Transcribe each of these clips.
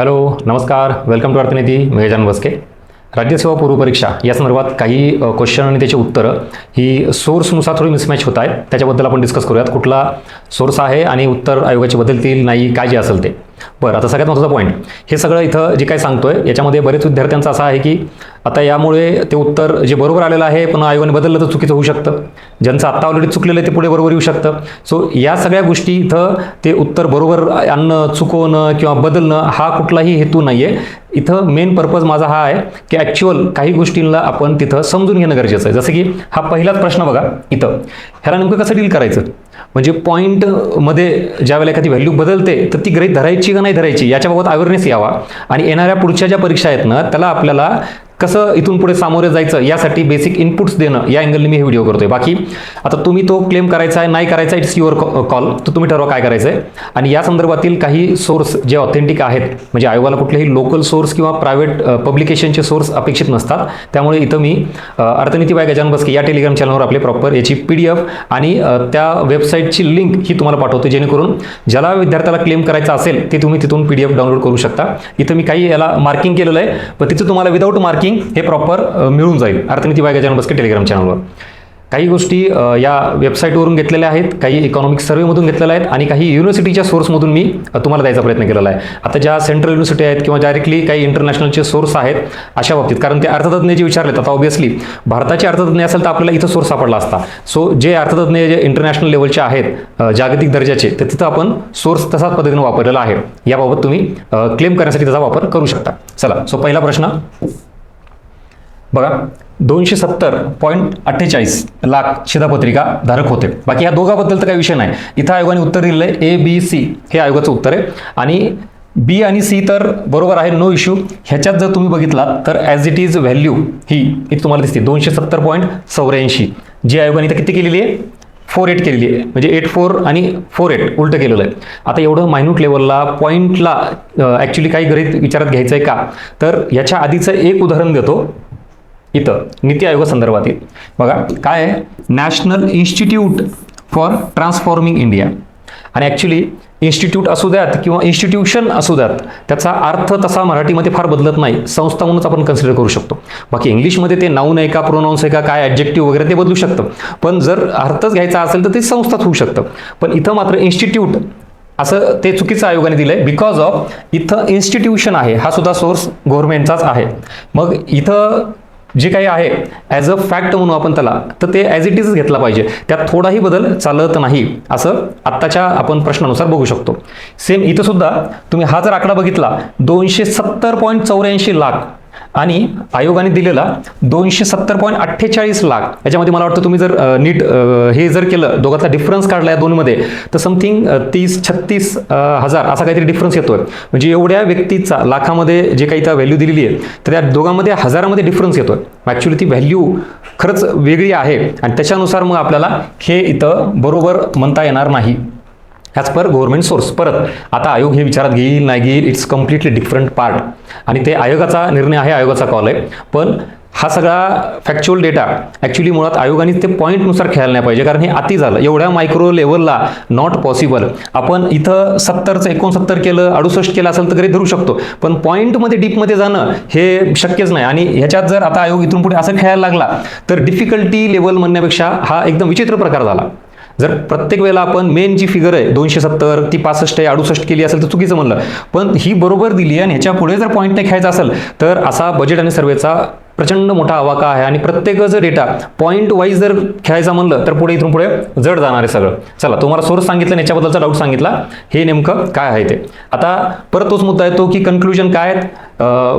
Hello, नमस्कार, welcome to अर्थनीती. मी गजानन बस्के. राज्यसेवा पूर्व परीक्षा या संदर्भात काही क्वेश्चन आणि त्याची उत्तरं ही सोर्सनुसार थोडी मिसमॅच होत आहेत. त्याच्याबद्दल आपण डिस्कस करूयात. कुठला सोर्स आहे आणि उत्तर आयोगाचे बदलतील नाही, काय जे असेल ते. बरं, आता सगळ्यात महत्त्वाचा पॉईंट, हे सगळं इथं जे काही सांगतोय याच्यामध्ये बरेच विद्यार्थ्यांचं असं आहे की आता यामुळे ते उत्तर जे बरोबर आलेलं आहे पण आयोगाने बदललं तर चुकीचं होऊ शकतं. ज्यांचं आत्ता ऑलरेडी चुकलेलं आहे ते पुढे बरोबर येऊ शकतं. सो या सगळ्या गोष्टी इथं ते उत्तर बरोबर आणणं, चुकवणं किंवा बदलणं हा कुठलाही हेतू नाही आहे. इथं मेन पर्पज माझा हा आहे की ॲक्च्युअल काही गोष्टींना आपण तिथं समजून घेणं गरजेचं आहे. जसं की हा पहिलाच प्रश्न बघा इथं, ह्याला नेमकं कसं डील करायचं, म्हणजे पॉईंटमध्ये ज्या वेळेला एखादी व्हॅल्यू बदलते तर ती गृहीत धरायची का नाही धरायची याच्याबाबत अवेअरनेस यावा आणि येणाऱ्या पुढच्या ज्या परीक्षा आहेत ना त्याला आपल्याला कसं इथून पुढे सामोरे जायचं यासाठी बेसिक इनपुट्स देणं या अँगलने मी हे व्हिडिओ करतोय. बाकी आता तुम्ही तो क्लेम करायचा आहे नाही करायचा, इट्स युअर कॉल, तर तुम्ही ठरवा काय करायचं आहे. आणि या संदर्भातील काही सोर्स जे ऑथेंटिक आहेत, म्हणजे आयोगाला कुठलेही लोकल सोर्स किंवा प्रायव्हेट पब्लिकेशनचे सोर्स अपेक्षित नसतात. त्यामुळे इथं मी अर्थनीती बाय गजानन बस्के या टेलिग्राम चॅनलवर आपले प्रॉपर याची PDF आणि त्या वेबसाईटची लिंक ही तुम्हाला पाठवतो, जेणेकरून ज्याला विद्यार्थ्याला क्लेम करायचा असेल ते तुम्ही तिथून PDF डाउनलोड करू शकता. इथं मी काही याला मार्किंग केलेलं आहे, पण तिथं तुम्हाला विदाऊट मार्किंग हे प्रॉपर मिळून जाईल अर्थनीती बाय गजानन बस्के टेलिग्राम चॅनलवर. काही गोष्टी या वेबसाईटवरून घेतलेल्या आहेत, काही इकॉनॉमिक सर्व्हेमधून घेतलेल्या आहेत आणि काही युनिव्हर्सिटीच्या सोर्समधून मी तुम्हाला द्यायचा प्रयत्न केलेला आहे. आता ज्या सेंट्रल युनिव्हर्सिटी आहेत किंवा डायरेक्टली काही इंटरनॅशनलचे सोर्स आहेत अशा बाबतीत, कारण ते अर्थतज्ञ जे विचारलेत, आता ऑब्व्हियसली भारताचे अर्थतज्ञ असेल तर आपल्याला इथं सोर्स सापडला असता. सो जे अर्थतज्ञ जे इंटरनॅशनल लेवलचे आहेत, जागतिक दर्जाचे, तर तिथं आपण सोर्स तसाच पद्धतीने वापरलेला आहे. याबाबत तुम्ही क्लेम करण्यासाठी त्याचा वापर करू शकता. चला, सो पहिला प्रश्न बघा, 270.48 लाख शिधापत्रिका धारक होते. बाकी ह्या दोघांबद्दल तर काही विषय नाही. इथं आयोगाने उत्तर दिलेलं आहे ABC हे आयोगाचं उत्तर आहे आणि B आणि C तर बरोबर आहे, नो इश्यू. ह्याच्यात जर तुम्ही बघितलात तर ॲज इट इज व्हॅल्यू ही इथे तुम्हाला दिसते 270.84, जी आयोगाने इथं किती केलेली आहे, 48 केलेली आहे. म्हणजे 84 आणि 48 उलटं केलेलं आहे. आता एवढं मायन्यूट लेवलला पॉईंटला ॲक्च्युली काही गणित विचारात घ्यायचं आहे का, तर याच्या आधीचं एक उदाहरण देतो इथं नीती आयोगासंदर्भातील. बघा काय आहे, national institute for transforming India. आणि ॲक्च्युली इन्स्टिट्यूट असू द्यात किंवा इन्स्टिट्यूशन असू द्यात, त्याचा अर्थ तसा मराठीमध्ये फार बदलत नाही, संस्था म्हणूनच आपण कन्सिडर करू शकतो. बाकी इंग्लिशमध्ये ते नाऊन आहे का, प्रोनाऊन्स आहे का, काय ॲडजेक्टिव्ह वगैरे ते बदलू शकतं, पण जर अर्थच घ्यायचा असेल तर ते संस्थाच होऊ शकतं. पण इथं मात्र इन्स्टिट्यूट असं ते चुकीचं आयोगाने दिलं आहे, बिकॉज ऑफ इथं इन्स्टिट्यूशन आहे, हा सुद्धा सोर्स गव्हर्नमेंटचाच आहे. मग इथं जे काही आहे ॲज अ फॅक्ट म्हणून आपण त्याला, तर ते ॲज इट इज घेतला पाहिजे, त्यात थोडाही बदल चालत नाही, असं आत्ताच्या आपण प्रश्नानुसार बघू शकतो. सेम इथं सुद्धा तुम्ही हा जर आकडा बघितला 270.84 लाख आणि आयोगाने दिलेला 270.48 लाख, याच्यामध्ये मला वाटतं तुम्ही जर नीट हे जर केलं, दोघांचा डिफरन्स काढला या दोनमध्ये, तर समथिंग 30-36 हजार असा काहीतरी डिफरन्स येतोय. म्हणजे एवढ्या व्यक्तीचा लाखामध्ये जे काही त्या व्हॅल्यू दिलेली आहे तर त्या दोघांमध्ये हजारामध्ये डिफरन्स येतोय. ॲक्च्युली ती व्हॅल्यू खरंच वेगळी आहे आणि त्याच्यानुसार मग आपल्याला हे इथं बरोबर म्हणता येणार नाही ॲज पर गव्हर्नमेंट सोर्स. परत आता आयोग हे विचारात घेईल नाही घेईल, इट्स कम्प्लिटली डिफरंट पार्ट आणि ते आयोगाचा निर्णय आहे, आयोगाचा कॉल आहे. पण हा सगळा फॅक्च्युअल डेटा ॲक्च्युली मुळात आयोगाने ते पॉईंटनुसार खेळायला नाही पाहिजे, कारण हे अति झालं. एवढ्या मायक्रो लेवलला नॉट पॉसिबल. आपण इथं 70चं 69 केलं, 68 केलं असेल तर घरी धरू शकतो, पण पॉईंटमध्ये डीपमध्ये जाणं हे शक्यच नाही. आणि ह्याच्यात जर आता आयोग इथून पुढे असं खेळायला लागला तर डिफिकल्टी लेवल म्हणण्यापेक्षा हा एकदम विचित्र प्रकार झाला. जर प्रत्येक वेळेला आपण मेन जी फिगर आहे 270 ती 65 68 केली असेल तर चुकीचं म्हणलं, पण ही बरोबर दिली आणि ह्याच्या पुढे जर पॉईंट नाही खेळायचा असेल तर असा बजेट आणि सर्वेचा प्रचंड मोठा आवाका आहे आणि प्रत्येकाचं डेटा पॉईंट वाईज जर खेळायचा म्हणलं तर पुढे इथून पुढे जड जाणार आहे सगळं. चला, तुम्हाला सोर्स सांगितलं आणि याच्याबद्दलचा डाऊट सांगितला, हे नेमकं काय आहे ते. आता परत तोच मुद्दा येतो की कन्क्लुजन काय आहेत.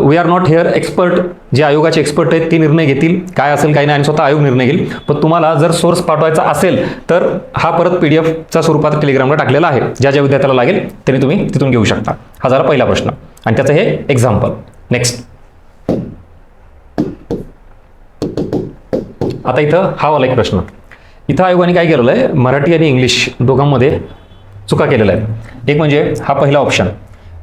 We are not here expert. जे आयोगाचे एक्सपर्ट आहेत ते निर्णय घेतील, काय असेल काय नाही, आणि स्वतः आयोग निर्णय घेईल. पण तुम्हाला जर सोर्स पाठवायचा असेल तर हा परत PDFच्या स्वरूपात टेलिग्रामला टाकलेला आहे, ज्या ज्या विद्यार्थ्याला लागेल त्यांनी तुम्ही तिथून घेऊ शकता. हा झाला पहिला प्रश्न आणि त्याचं हे एक्झाम्पल. नेक्स्ट, आता इथं हा वाला एक प्रश्न. इथं आयोगाने काय केलेलं आहे, मराठी आणि इंग्लिश दोघांमध्ये चुका केलेल्या आहेत. एक म्हणजे हा पहिला ऑप्शन,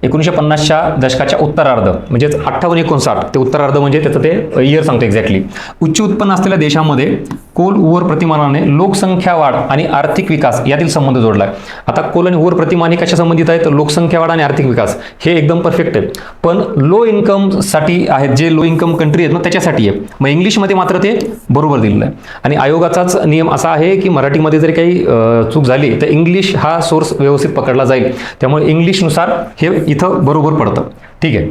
1950च्या दशकाच्या उत्तरार्ध म्हणजेच 58-59 ते उत्तरार्ध म्हणजे त्याचं ते इयर सांगतो एक्झॅक्टली. उच्च उत्पन्न असलेल्या देशामध्ये कोल उवर प्रतिमानाने लोकसंख्या वाढ आणि आर्थिक विकास यातील संबंध जोडला आहे. आता कोल आणि उवर प्रतिमान हे कशा संबंधित आहे तर लोकसंख्या वाढ आणि आर्थिक विकास हे एकदम परफेक्ट आहे. पण लो इन्कमसाठी आहेत, जे लो इन्कम कंट्री आहेत ना त्याच्यासाठी आहे. मग इंग्लिशमध्ये मात्र ते बरोबर दिलेलं आहे. आणि आयोगाचाच नियम असा आहे की मराठीमध्ये जरी काही चूक झाली तर इंग्लिश हा सोर्स व्यवस्थित पकडला जाईल. त्यामुळे इंग्लिशनुसार हे इथं बरोबर पडतं. ठीक आहे.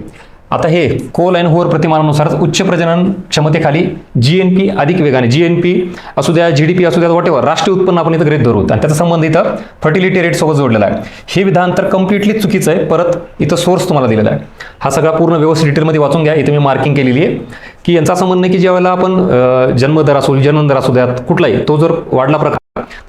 आता हे कोल आणि होर प्रतिमानानुसार उच्च प्रजनन क्षमतेखाली GNP अधिक वेगाने, GNP असू द्या, GDP असू द्या, वॉटेवर राष्ट्रीय उत्पन्न आपण इथं गृहीत धरू आणि त्याचा संबंध इथं फर्टिलिटी रेट सोबत जोडलेला आहे. हे विधान तर कम्प्लिटली चुकीचं आहे. परत इथं सोर्स तुम्हाला दिलेला आहे. हा सगळा पूर्ण व्यवस्थित डिटेलमध्ये वाचून घ्या. इथे मी मार्किंग केलेली आहे की यांचा असं म्हणणं आहे की ज्यावेळेला आपण जन्मदर असू द्यात कुठलाही तो जर वाढला प्रकार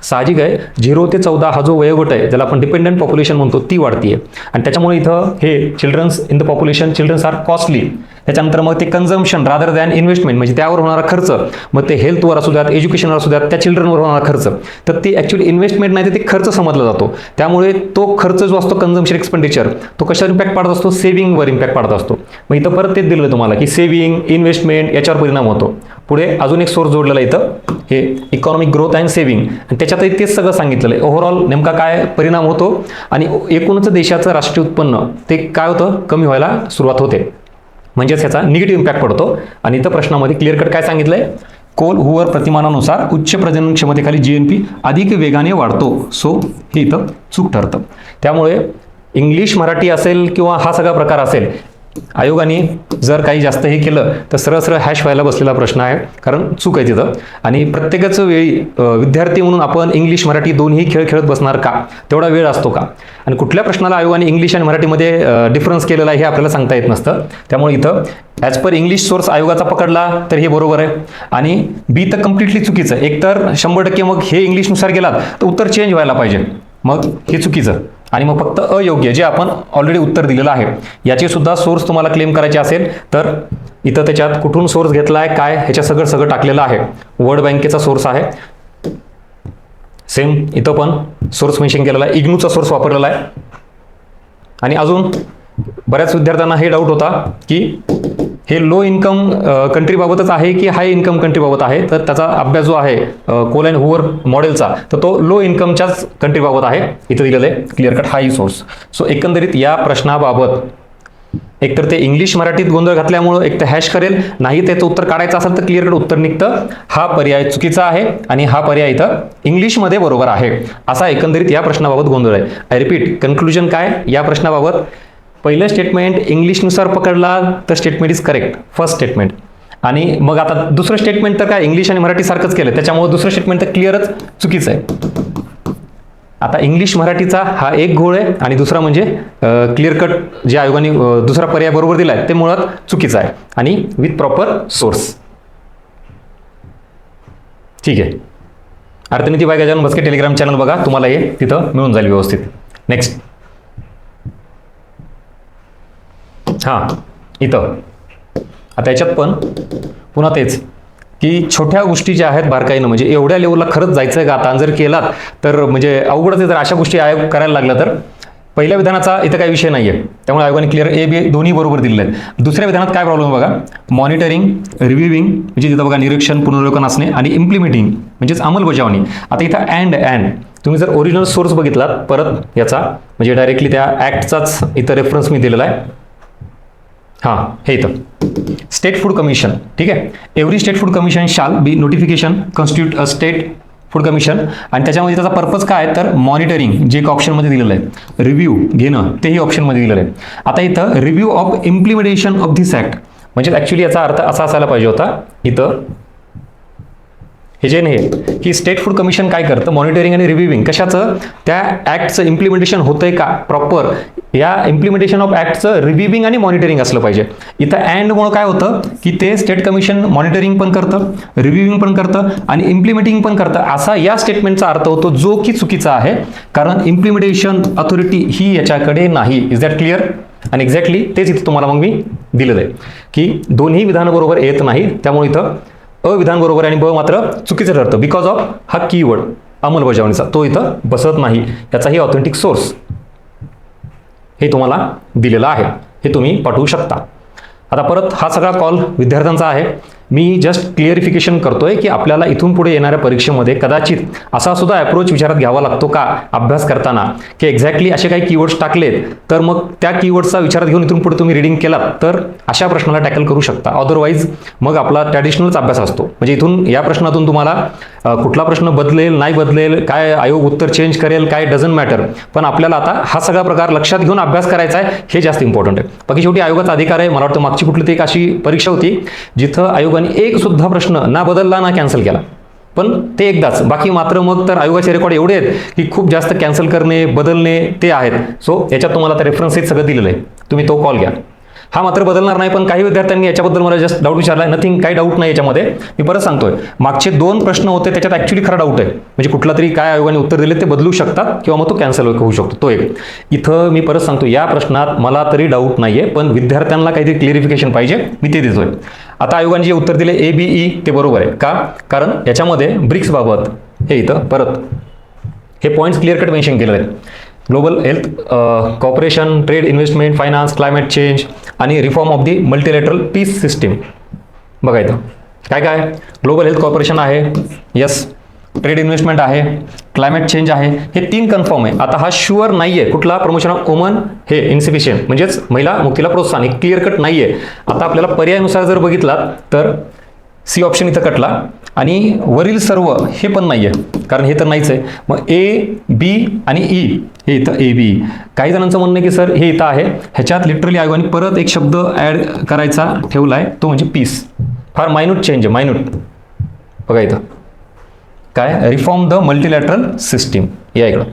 साहजिक आहे 0 ते 14 हा जो वयोगट आहे ज्याला आपण डिपेंडंट पॉप्युलेशन म्हणतो ती वाढतीये आणि त्याच्यामुळे इथं हे childrens in the population, childrens are costly. त्याच्यानंतर मग ते कन्झम्पशन रादर दॅन इन्व्हेस्टमेंट म्हणजे त्यावर होणारा खर्च, मग ते हेल्थवर असू द्यात, एज्युकेशनवर असू द्यात, त्या चिल्ड्रनवर होणारा खर्च, तर ते ॲक्च्युली इन्व्हेस्टमेंट नाही तर ते खर्च समजला जातो. त्यामुळे तो खर्च जो असतो कन्झम्पशन एक्सपेंडिचर तो कशावर इम्पॅक्ट पाडत असतो, सेव्हिंगवर इम्पॅक्ट पाडत असतो. मग इथं परत तेच दिलं तुम्हाला की सेव्हिंग, इन्व्हेस्टमेंट याच्यावर परिणाम होतो. पुढे अजून एक सोर्स जोडलेला इथं हे इकॉनॉमिक ग्रोथ अँड सेव्हिंग आणि त्याच्यातही तेच सगळं सांगितलेलं आहे. ओव्हरऑल नेमका काय परिणाम होतो आणि एकूणच देशाचं राष्ट्रीय उत्पन्न ते काय होतं, कमी व्हायला सुरुवात होते. म्हणजेच ह्याचा निगेटिव्ह इम्पॅक्ट पडतो. आणि इथं प्रश्नामध्ये क्लिअर कट काय सांगितलंय, कोल हुवर प्रतिमानानुसार उच्च प्रजनन क्षमतेखाली GNP अधिक वेगाने वाढतो. सो हे इथं चूक ठरतं. त्यामुळे इंग्लिश मराठी असेल किंवा हा सगळा प्रकार असेल, आयोगाने जर काही जास्त हे केलं तर सरळ सरळ हॅश व्हायला बसलेला प्रश्न आहे. कारण चूक आहे तिथं. आणि प्रत्येकाच वेळी विद्यार्थी म्हणून आपण इंग्लिश मराठी दोन्ही खेळ खेळत बसणार का, तेवढा वेळ असतो का, आणि कुठल्या प्रश्नाला आयोगाने इंग्लिश आणि मराठीमध्ये डिफरन्स केलेला आहे हे आपल्याला सांगता येत नसतं. त्यामुळे इथं ॲज पर इंग्लिश सोर्स आयोगाचा पकडला तर हे बरोबर आहे आणि बी तर कम्प्लिटली चुकीचं आहे. एकतर 100% मग हे इंग्लिशनुसार गेलात तर उत्तर चेंज व्हायला पाहिजे, मग हे चुकीचं. आणि मग फक्त अयोग्य जे आपण ऑलरेडी उत्तर दिलेलं आहे याचे सुद्धा सोर्स तुम्हाला क्लेम करायचे असेल तर इथं त्याच्यात कुठून सोर्स घेतला आहे काय ह्याच्या सगळं टाकलेलं आहे. वर्ल्ड बँकेचा सोर्स आहे, सेम इथं पण सोर्स मेन्शन केलेला आहे, इग्नूचा सोर्स वापरलेला आहे. आणि अजून बऱ्याच विद्यार्थ्यांना हे डाऊट होता की हे लो इन्कम कंट्रीबाबतच आहे की हाय इन्कम कंट्रीबाबत आहे, तर त्याचा अभ्यास जो आहे कोल अँड हुवर मॉडेलचा तर तो लो इन्कमच्याच कंट्रीबाबत आहे. इथं दिलेलं आहे क्लिअर कट हाही सोर्स. सो एकंदरीत या प्रश्नाबाबत एकतर ते इंग्लिश मराठीत गोंधळ घातल्यामुळं एक तर हॅश करेल, नाही त्याचं उत्तर काढायचं असेल तर क्लिअर कट उत्तर निघतं. हा पर्याय चुकीचा आहे आणि हा पर्याय इथं इंग्लिशमध्ये बरोबर आहे. असा एकंदरीत या प्रश्नाबाबत गोंधळ आहे. आय रिपीट, कन्क्लुजन काय या प्रश्नाबाबत, पहिलं स्टेटमेंट इंग्लिशनुसार पकडला तर statement is correct, first statement. आणि मग आता दुसरं स्टेटमेंट तर काय इंग्लिश आणि मराठी सारखंच केलं, त्याच्यामुळे दुसरं स्टेटमेंट तर क्लिअरच चुकीचं आहे. आता इंग्लिश मराठीचा हा एक घोळ आहे आणि दुसरा म्हणजे क्लिअर कट जे आयोगाने दुसरा पर्याय बरोबर दिला आहे ते मुळात चुकीचं आहे आणि विथ प्रॉपर सोर्स. ठीक आहे. Arthaniti by Gajanan Bhaske Telegram channel बघा, तुम्हाला हे तिथं मिळून जाईल व्यवस्थित. नेक्स्ट, हां इथं आता याच्यात पण पुन्हा तेच की छोट्या गोष्टी ज्या आहेत बारकाईनं, म्हणजे एवढ्या लेवलला खरंच जायचं आहे का आता, जर केलात तर म्हणजे अवघडच आहे. जर अशा गोष्टी आयोग करायला लागला तर पहिल्या विधानाचा इथं काही विषय नाही आहे, त्यामुळे आयोगाने क्लिअर ए बी दोन्ही बरोबर दिलेले आहेत. दुसऱ्या विधानात काय प्रॉब्लेम बघा, मॉनिटरिंग, रिव्ह्यूविंग म्हणजे तिथं बघा निरीक्षण, पुनरावलोकन असणे आणि इम्प्लिमेंटिंग म्हणजेच अंमलबजावणी. आता इथं अँड तुम्ही जर ओरिजिनल सोर्स बघितलात परत याचा म्हणजे डायरेक्टली त्या ॲक्टचाच इथं रेफरन्स मी दिलेला आहे. हां हे इथं स्टेट फूड कमिशन, ठीक आहे. Every state food commission shall be notification constitute a state food commission. आणि त्याच्यामध्ये त्याचा पर्पज काय आहे तर मॉनिटरिंग जे एक ऑप्शनमध्ये दिलेलं आहे, रिव्ह्यू घेणं तेही ऑप्शनमध्ये दिलेलं आहे. आता इथं review of implementation of this act म्हणजे ॲक्च्युली याचा अर्थ असा असायला पाहिजे होता इथं हे जे नाही की स्टेट फूड कमिशन काय करतं, मॉनिटरिंग आणि रिव्ह्यूविंग कशाचं, त्या ॲक्टचं इम्प्लिमेंटेशन होतंय का प्रॉपर, या इम्प्लिमेंटेशन ऑफ ॲक्टचं रिव्ह्यूविंग आणि मॉनिटरिंग असलं पाहिजे. इथं अँडमुळं काय होतं की ते स्टेट कमिशन मॉनिटरिंग पण करतं, रिव्ह्यूविंग पण करतं आणि इम्प्लिमेंटिंग पण करतं, असा या स्टेटमेंटचा अर्थ होतो, जो की चुकीचा आहे. कारण इम्प्लिमेंटेशन अथॉरिटी ही याच्याकडे नाही. Is that clear? आणि एक्झॅक्टली तेच इथं तुम्हाला मग मी दिलेलं आहे की दोन्ही विधानं बरोबर येत नाही, त्यामुळे इथं अ विधान बरोबर आणि ब मात्र चुकीचं ठरतं. बिकॉज ऑफ हा कीवर्ड अंमलबजावणीचा तो इथं बसत नाही, याचाही ऑथेंटिक सोर्स. हे तुम्हाला दिलेलं आहे, हे तुम्ही पाठवू शकता. आता परत हा सगळा कॉल विद्यार्थ्यांचा आहे. मी जस्ट क्लिअरिफिकेशन करतोय की आपल्याला इथून पुढे येणाऱ्या परीक्षेमध्ये कदाचित असा सुद्धा अप्रोच विचारात घ्यावा लागतो का अभ्यास करताना, की एक्झॅक्टली असे काही कीवर्ड्स टाकलेत तर मग त्या कीवर्ड्सचा विचारात घेऊन इथून पुढे तुम्ही रीडिंग केलात तर अशा प्रश्नाला टॅकल करू शकता. अदरवाईज मग आपला ट्रॅडिशनलच अभ्यास असतो. म्हणजे इथून या प्रश्नातून तुम्हाला कुठला प्रश्न बदलेल नाही बदलेल, काय आयोग उत्तर चेंज करेल, काय डझंट मॅटर, पण आपल्याला आता हा सगळा प्रकार लक्षात घेऊन अभ्यास करायचा आहे, हे जास्त इम्पॉर्टंट आहे. बाकी शेवटी आयोगाचा अधिकार आहे. मला वाटतं मागची कुठली तरी एक अशी परीक्षा होती जिथं आयोगाने एक सुद्धा प्रश्न ना बदलला ना कॅन्सल केला, पण ते एकदाच. बाकी मात्र मग तर आयोगाचे रेकॉर्ड एवढे आहेत की खूप जास्त कॅन्सल करणे बदलणे ते आहेत. सो याच्यात तुम्हाला रेफरन्स सगळं दिलेलं आहे, तुम्ही तो कॉल घ्या. हा मात्र बदलणार नाही. पण काही विद्यार्थ्यांनी याच्याबद्दल मला जस्ट डाऊट विचारला. नथिंग, काही डाऊट नाही याच्यामध्ये. मी परत सांगतोय, मागचे 2 प्रश्न होते त्याच्यात ॲक्च्युली खरा डाऊट आहे. म्हणजे कुठला तरी काय आयोगाने उत्तर दिले ते बदलू शकतात किंवा मग तो कॅन्सल होऊ शकतो, तो एक. इथं मी परत सांगतो, या प्रश्नात मला तरी डाऊट नाहीये, पण विद्यार्थ्यांना काहीतरी क्लिअरिफिकेशन पाहिजे, मी ते देतोय. आता आयोगाने जे उत्तर दिले ABE ते बरोबर आहे का? कारण याच्यामध्ये ब्रिक्स बाबत हे इथं परत हे पॉईंट्स क्लिअर कट मेन्शन केलेले आहेत. Global health cooperation, trade, investment, finance, climate change आणि reform of the multilateral peace system. बघा इथं काय काय, ग्लोबल हेल्थ कॉर्पोरेशन आहे, यस. ट्रेड इन्व्हेस्टमेंट आहे, क्लायमेट चेंज आहे, हे 3 कन्फर्म आहे. आता हा शुअर नाही आहे कुठला, प्रमोशन ऑफ वुमन हे इन्सिफिशियंट म्हणजेच महिला मुक्तीला प्रोत्साहन, हे क्लिअर कट नाही आहे. आता आपल्याला पर्यायानुसार जर बघितलात तर सी ऑप्शन इथं कटला आणि वरील सर्व हे पण नाही आहे, कारण हे तर नाहीच आहे. मग A, B आणि E हे इथं AB. काही जणांचं म्हणणं आहे की सर हे इथं आहे, ह्याच्यात लिटरली आयोगाने परत एक शब्द ॲड करायचा ठेवला आहे, तो म्हणजे पीस. फार मायन्यूट चेंज आहे, मायन्यूट. बघा इथं काय, रिफॉर्म द मल्टीलॅटरल सिस्टीम, या इकडं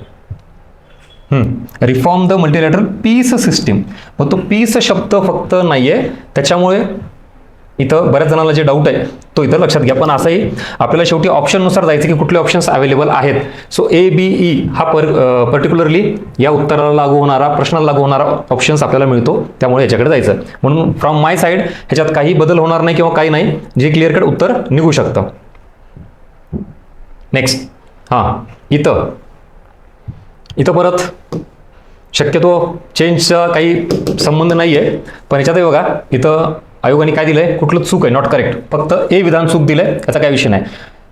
रिफॉर्म द मल्टीलॅटरल पीस सिस्टीम. मग तो पीस शब्द फक्त नाही आहे, त्याच्यामुळे इथं बऱ्याच जणांना जे डाऊट आहे तो इथं लक्षात घ्या. पण असंही आपल्याला शेवटी ऑप्शननुसार जायचं की कुठले ऑप्शन्स अवेलेबल आहेत. सो ABE हा पर्टिक्युलरली या उत्तराला लागू होणारा, प्रश्नाला लागू होणारा ऑप्शन्स आपल्याला मिळतो, त्यामुळे याच्याकडे जायचं. म्हणून फ्रॉम माय साईड ह्याच्यात काही बदल होणार नाही किंवा काही नाही, जे क्लिअर कट उत्तर निघू शकतं. नेक्स्ट, इथं परत शक्यतो चेंजचा काही संबंध नाही आहे, पण याच्यातही बघा इथं आयोगाने काय दिलंय, कुठलं चूक आहे, नॉट करेक्ट, फक्त A विधान चूक दिलंय, याचा काही विषय नाही.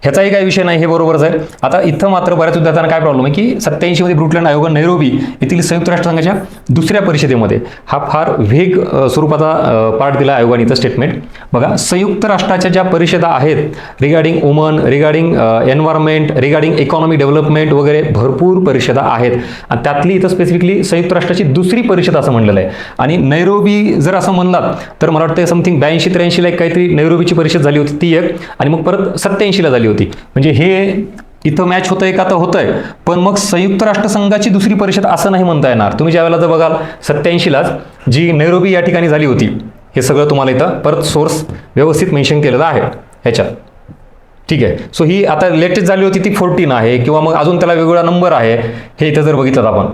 ह्याचाही काही विषय नाही, हे बरोबरच आहे. आता इथं मात्र बऱ्याच विद्यार्थ्यांना काय प्रॉब्लेम आहे की 87 मध्ये ब्रुटलँड आयोग नैरोबी येथील संयुक्त राष्ट्रसंघाच्या दुसऱ्या परिषदेमध्ये हा फार वेग स्वरूपाचा पार्ट दिला आयोगाने इथं स्टेटमेंट. बघा, संयुक्त राष्ट्राच्या ज्या परिषदा आहेत regarding woman, regarding environment, regarding economy development वगैरे भरपूर परिषदा आहेत, आणि त्यातली इथं स्पेसिफिकली संयुक्त राष्ट्राची दुसरी परिषद असं म्हणलेलं आहे. आणि नैरोबी जर असं म्हणलात तर मला वाटतं समथिंग 82-83 एक काहीतरी नैरोबीची परिषद झाली होती ती एक, आणि मग परत 87 झाली होती. म्हणजे हे इथं मॅच होतंय का, तर होतंय, पण मग संयुक्त राष्ट्रसंघाची दुसरी परिषद असं नाही म्हणता येणार. तुम्ही ज्यावेळेला जर बघाल 87लाच जी नैरोबी या ठिकाणी झाली होती, हे सगळं तुम्हाला इथं परत सोर्स व्यवस्थित मेन्शन केलेलं आहे ह्याच्यात. ठीक आहे. सो ही आता लेटेस्ट झाली होती ती 14 आहे, किंवा मग अजून त्याला वेगवेगळा नंबर आहे, हे इथं जर बघितलं आपण.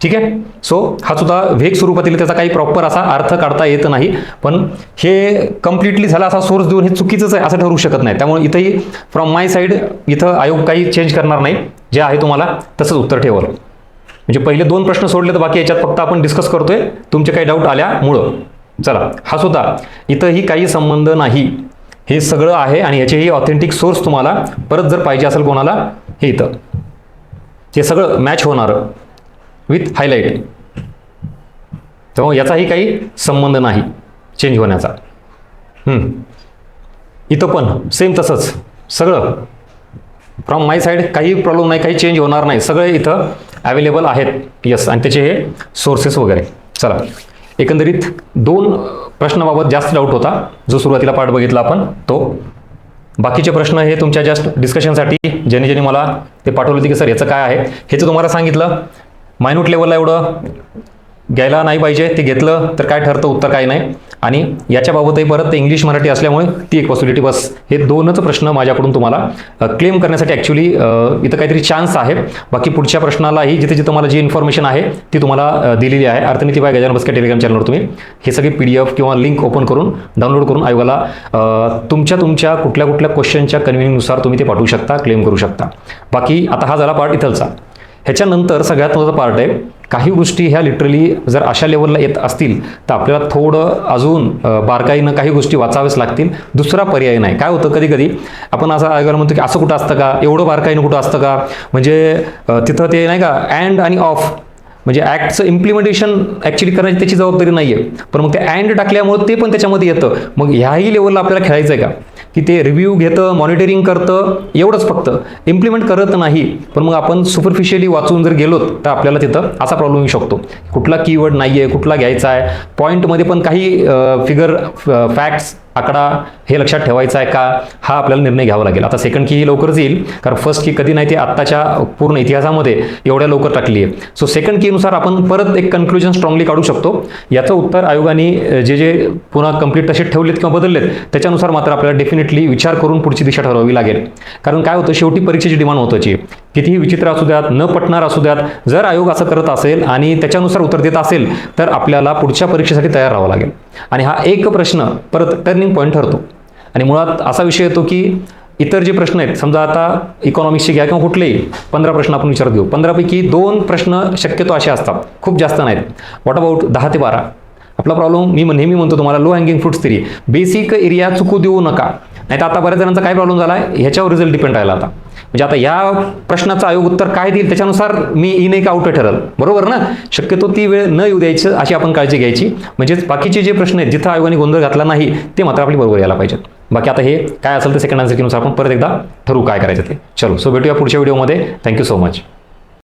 ठीक आहे. सो हा सुद्धा वेग स्वरूपातील, त्याचा काही प्रॉपर असा अर्थ काढता येत नाही, पण हे कम्प्लिटली झाला असा सोर्स देऊन हे चुकीचंच आहे असं ठरू शकत नाही. त्यामुळे इथंही फ्रॉम माय साईड इथं आयोग काही चेंज करणार नाही, जे आहे तुम्हाला तसंच उत्तर ठेवलं. म्हणजे पहिले 2 प्रश्न सोडले तर बाकी याच्यात फक्त आपण डिस्कस करतोय तुमचे काही डाऊट आल्यामुळं. चला, हा सुद्धा इथंही काही संबंध नाही, हे सगळं आहे, आणि याचेही ऑथेंटिक सोर्स तुम्हाला परत जर पाहिजे असेल कोणाला, हे इथं हे सगळं मॅच होणारं विथ हायलाईट. तेव्हा याचाही काही संबंध नाही चेंज होण्याचा. इथं पण सेम तसंच सगळं फ्रॉम माय साईड, काही प्रॉब्लेम नाही, काही चेंज होणार नाही, सगळे इथं अवेलेबल आहेत. यस, आणि त्याचे हे सोर्सेस वगैरे. चला, एकंदरीत 2 प्रश्नाबाबत जास्त डाऊट होता, जो सुरुवातीला पार्ट बघितला आपण तो. बाकीचे प्रश्न हे तुमच्या जस्ट डिस्कशनसाठी ज्याने मला ते पाठवलं होते की सर याचं काय आहे, हे तर तुम्हाला सांगितलं. मायन्यूट लेवलला एवढं घ्यायला नाही पाहिजे, ते घेतलं तर काय ठरतं उत्तर काय नाही. आणि याच्याबाबतही परत ते इंग्लिश मराठी असल्यामुळे ती एक पॉसिबिलिटी. बस हे 2च प्रश्न माझ्याकडून तुम्हाला क्लेम करण्यासाठी ॲक्च्युली इथं काहीतरी चान्स आहे. बाकी पुढच्या प्रश्नालाही जिथे जिथं मला जी इन्फॉर्मेशन आहे ती तुम्हाला दिलेली आहे. अर्थनीती बाय गजानन बस्के टेलिग्राम चॅनलवर तुम्ही हे सगळे PDF किंवा लिंक ओपन करून डाउनलोड करून आयोगाला तुमच्या कुठल्या क्वेश्चनच्या कन्व्हिनिंगनुसार तुम्ही ते पाठवू शकता, क्लेम करू शकता. बाकी आता हा झाला पार्ट इथलचा. ह्याच्यानंतर सगळ्यात महत्त्वाचा पार्ट आहे, काही गोष्टी ह्या लिटरली जर अशा लेवलला येत असतील तर आपल्याला थोडं अजून बारकाईनं काही गोष्टी वाचाव्याच लागतील. दुसरा पर्याय नाही. काय होतं, कधी कधी आपण असं आयोगाला म्हणतो की असं कुठं असतं का, एवढं बारकाईनं कुठं असतं का, म्हणजे तिथं ते नाही का अँड आणि ऑफ, म्हणजे ॲक्टचं इम्प्लिमेंटेशन ॲक्च्युली करायची त्याची जबाबदारी नाही आहे, पण मग ते अँड टाकल्यामुळे ते पण त्याच्यामध्ये येतं. मग ह्याही लेवलला आपल्याला खेळायचं आहे का, की ते रिव्ह्यू घेतं, मॉनिटरिंग करतं, एवढंच फक्त इम्प्लिमेंट करत नाही. पण मग आपण सुपरफिशियली वाचून जर गेलो तर आपल्याला तिथं असा प्रॉब्लेम येऊ शकतो, कुठला कीवर्ड नाही आहे, कुठला घ्यायचा आहे, पॉईंटमध्ये पण काही फिगर, फॅक्ट्स, आकडा हे लक्षात ठेवायचा आहे का, हा आपल्याला निर्णय घ्यावा लागेल. आता सेकंड की ही लवकरच येईल, कारण फर्स्ट की कधी नाही ते आत्ताच्या पूर्ण इतिहासामध्ये एवढ्या लवकर टाकली आहे. सो सेकंड कीनुसार आपण परत एक कन्क्लुजन स्ट्रॉंगली काढू शकतो. याचं उत्तर आयोगाने जे पुन्हा कंप्लीट तसे ठेवलेत किंवा बदललेत त्याच्यानुसार मात्र आपल्याला डेफिनेटली विचार करून पुढची दिशा ठरवावी लागेल. कारण काय होतं, शेवटी परीक्षेची डिमांड महत्त्वाची आहे. कितीही विचित्र असू द्यात, न पटणार असू द्यात, जर आयोग असं करत असेल आणि त्याच्यानुसार उत्तर देत असेल तर आपल्याला पुढच्या परीक्षेसाठी तयार राहावं लागेल. आणि हा एक प्रश्न परत टर्निंग पॉईंट ठरतो. आणि मुळात असा विषय येतो की इतर जे प्रश्न आहेत, समजा आता इकॉनॉमिक्सचे घ्या किंवा कुठलेही 15 प्रश्न आपण विचारत घेऊ, 15पैकी 2 प्रश्न शक्यतो असे असतात, खूप जास्त नाहीत. व्हॉट अबाउट 10 ते 12? आपला प्रॉब्लेम मी नेहमी म्हणतो तुम्हाला, low hanging fruits theory, basic area चुकू देऊ नका. नाही तर आता बऱ्याच जणांचा काय प्रॉब्लेम झाला आहे, ह्याच्यावर रिझल्ट डिपेंड राहिला आता. म्हणजे आता या प्रश्नाचं आयोग उत्तर काय देईल त्याच्यानुसार मी इन एक आउट ठरल, बरोबर ना. शक्यतो ती वेळ न येऊ द्यायची अशी आपण काळजी घ्यायची. म्हणजेच बाकीचे जे प्रश्न आहेत जिथं आयोगाने गोंधळ घातला नाही ते मात्र आपली बरोबर यायला पाहिजेत. बाकी आता हे काय असेल ते सेकंड आन्सर कीनुसार आपण परत एकदा ठरवू काय करायचं ते. चलो, सो भेटूया पुढच्या व्हिडिओमध्ये. Thank you so much.